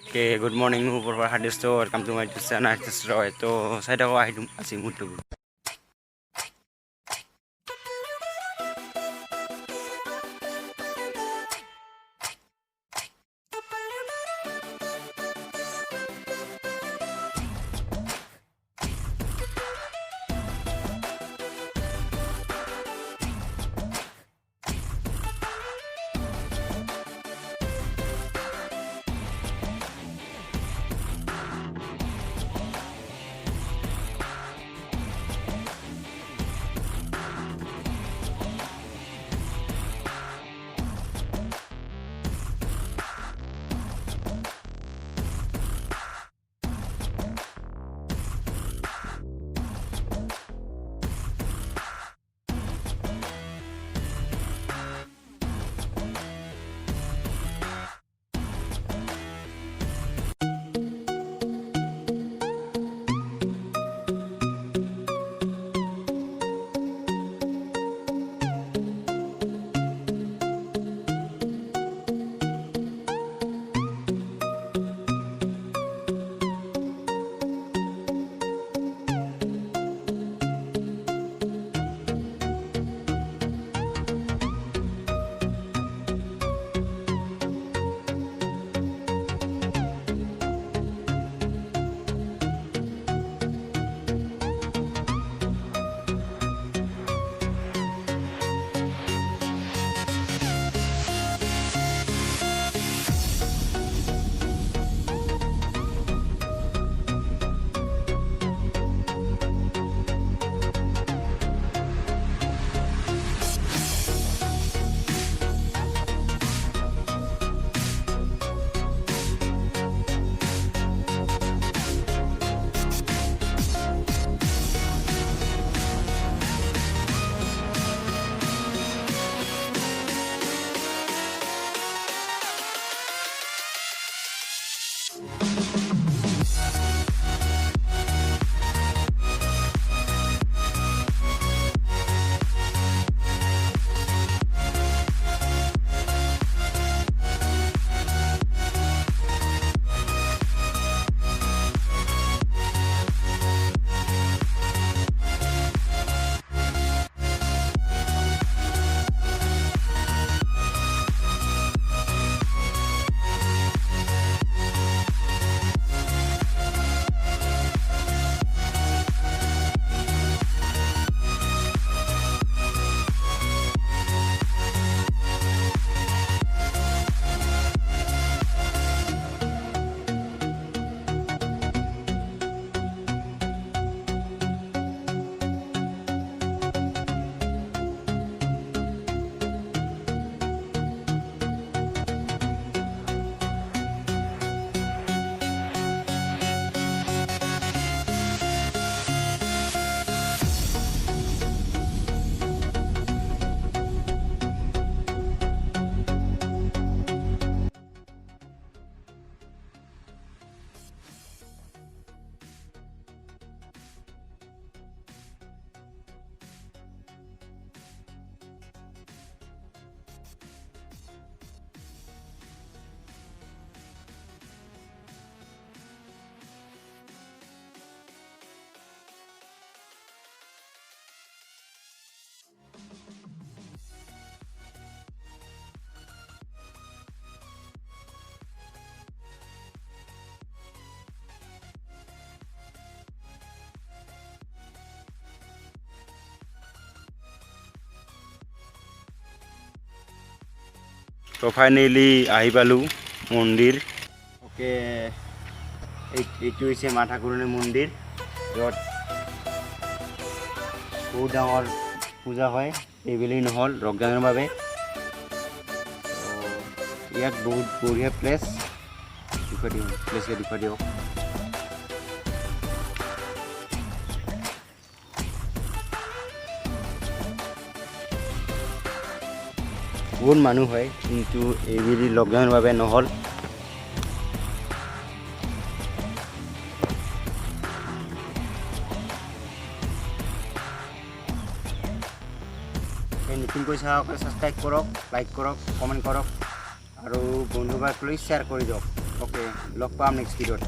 Okay, good morning, for Hardest Store. Welcome to my channel, Roy. So, saya dah wahid asyik mutu. তো finally আহি পালোঁ মন্দিৰ। Okay, এইটো হৈছে মা ঠাকুৰণী মন্দিৰ, য'ত বহুত ডাঙৰ পূজা হয় এইবেলি নহ'ল লকডাউনৰ বাবে। ইয়াত বহুত বঢ়িয়া প্লেচ, দেখুৱাই দিওঁ প্লেচকে দেখুৱাই দিয়ক। বহুত মানুহ হয়, কিন্তু এইবেলি লকডাউনৰ বাবে নহ'ল। নতুনকৈ চাওক, ছাবস্ক্ৰাইব কৰক, লাইক কৰক, কমেণ্ট কৰক আৰু বন্ধু বান্ধৱীক শ্বেয়াৰ কৰি দিয়ক। অ'কে লগ পাম নেক্সট ভিডিঅ'ত